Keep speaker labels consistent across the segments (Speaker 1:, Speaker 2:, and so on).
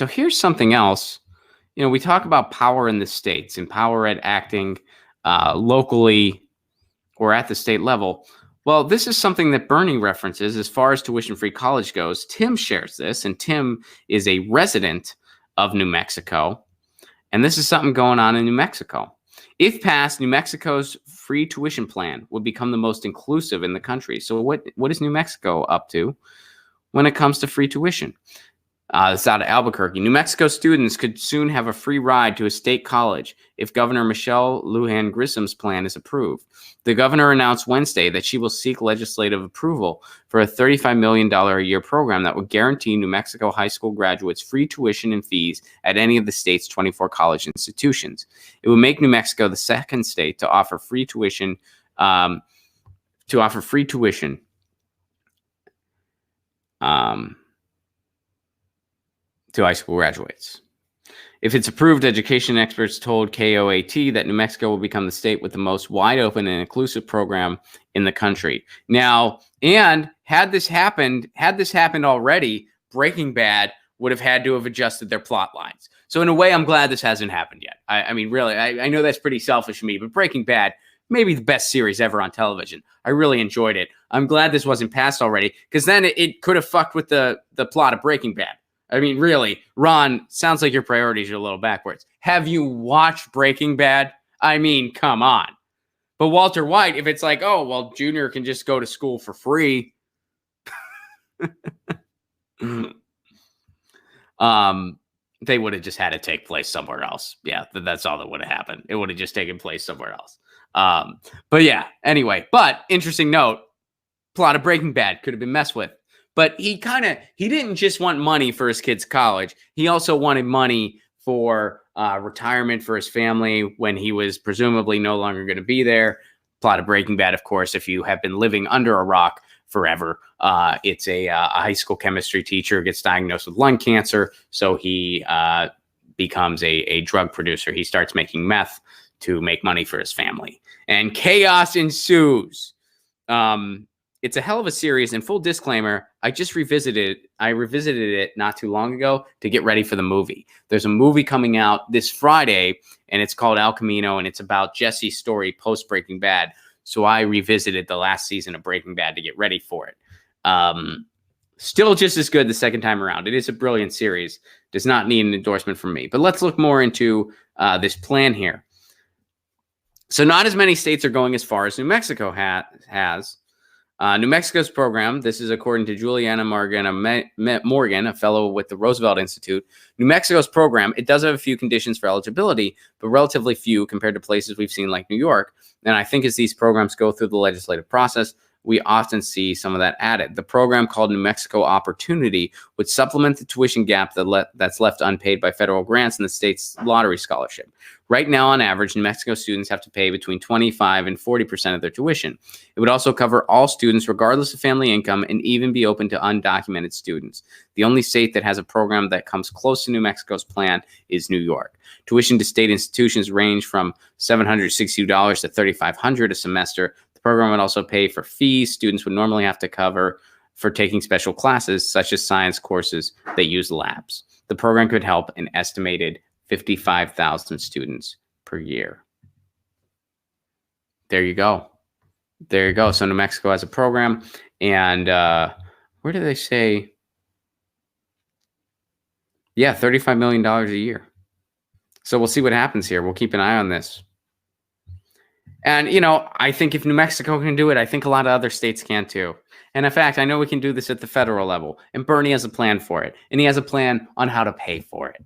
Speaker 1: So here's something else. We talk about power in the states and power at acting locally or at the state level. Well, this is something that Bernie references as far as tuition-free college goes. Tim shares this, and Tim is a resident of New Mexico. And this is something going on in New Mexico. If passed, New Mexico's free tuition plan would become the most inclusive in the country. So what is New Mexico up to when it comes to free tuition? It's out of Albuquerque. New Mexico students could soon have a free ride to a state college if Governor Michelle Lujan Grissom's plan is approved. The governor announced Wednesday that she will seek legislative approval for a $35 million a year program that would guarantee New Mexico high school graduates free tuition and fees at any of the state's 24 college institutions. It would make New Mexico the second state to offer free tuition. To high school graduates. If it's approved, education experts told KOAT that New Mexico will become the state with the most wide open and inclusive program in the country. Now, and had this happened already, Breaking Bad would have had to have adjusted their plot lines. So in a way, I'm glad this hasn't happened yet. I mean, really, I know that's pretty selfish of me, but Breaking Bad, maybe the best series ever on television. I really enjoyed it. I'm glad this wasn't passed already, because then it could have fucked with the plot of Breaking Bad. I mean, really, Ron, sounds like your priorities are a little backwards. Have you watched Breaking Bad? I mean, come on. But Walter White, if it's like, oh, well, Junior can just go to school for free. They would have just had to take place somewhere else. Yeah, that's all that would have happened. It would have just taken place somewhere else. But yeah, anyway. But interesting note, plot of Breaking Bad could have been messed with. But he didn't just want money for his kids' college. He also wanted money for retirement for his family when he was presumably no longer going to be there. Plot of Breaking Bad, of course, if you have been living under a rock forever, it's a high school chemistry teacher gets diagnosed with lung cancer. So he becomes a drug producer. He starts making meth to make money for his family. And chaos ensues. It's a hell of a series, and full disclaimer, I revisited it not too long ago to get ready for the movie. There's a movie coming out this Friday, and it's called El Camino, and it's about Jesse's story post Breaking Bad. So I revisited the last season of Breaking Bad to get ready for it. Still just as good the second time around. It is a brilliant series. Does not need an endorsement from me. But let's look more into this plan here. So not as many states are going as far as New Mexico has. New Mexico's program, this is according to Juliana Morgan, a fellow with the Roosevelt Institute. New Mexico's program, it does have a few conditions for eligibility, but relatively few compared to places we've seen like New York. And I think as these programs go through the legislative process, we often see some of that added. The program called New Mexico Opportunity would supplement the tuition gap that's left unpaid by federal grants in the state's lottery scholarship. Right now, on average, New Mexico students have to pay between 25 and 40% of their tuition. It would also cover all students regardless of family income and even be open to undocumented students. The only state that has a program that comes close to New Mexico's plan is New York. Tuition to state institutions range from $762 to $3,500 a semester. The program would also pay for fees students would normally have to cover for taking special classes, such as science courses that use labs. The program could help an estimated 55,000 students per year. There you go. There you go. So New Mexico has a program, and where do they say? Yeah, $35 million a year. So we'll see what happens here. We'll keep an eye on this. And, I think if New Mexico can do it, I think a lot of other states can too. And in fact, I know we can do this at the federal level. And Bernie has a plan for it. And he has a plan on how to pay for it.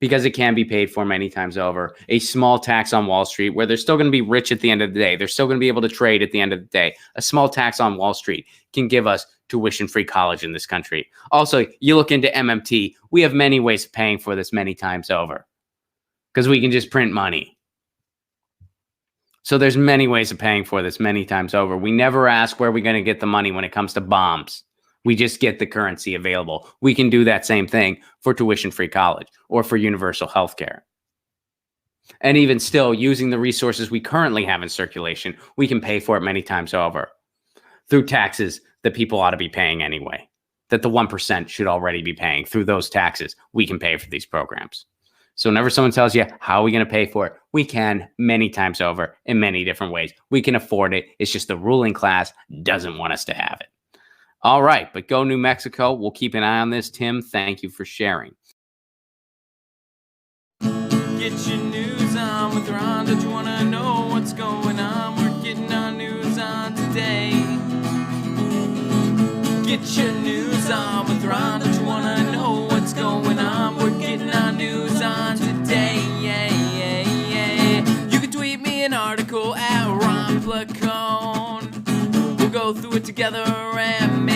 Speaker 1: Because it can be paid for many times over. A small tax on Wall Street, where they're still going to be rich at the end of the day. They're still going to be able to trade at the end of the day. A small tax on Wall Street can give us tuition-free college in this country. Also, you look into MMT. We have many ways of paying for this many times over. Because we can just print money. So there's many ways of paying for this many times over. We never ask where we're going to get the money when it comes to bombs. We just get the currency available. We can do that same thing for tuition-free college or for universal health care. And even still, using the resources we currently have in circulation, we can pay for it many times over through taxes that people ought to be paying anyway, that the 1% should already be paying through those taxes. We can pay for these programs. So whenever someone tells you, how are we going to pay for it? We can many times over in many different ways. We can afford it. It's just the ruling class doesn't want us to have it. All right, but go New Mexico. We'll keep an eye on this. Tim, thank you for sharing.
Speaker 2: Get your news on with Ron. Don't you want to know what's going on? We're getting our news on today. Get your news on with Ron. Don't you want to know what's going on? We're getting our news on today. Yeah, yeah, yeah. You can tweet me an article at Ron Placone. We'll go through it together and make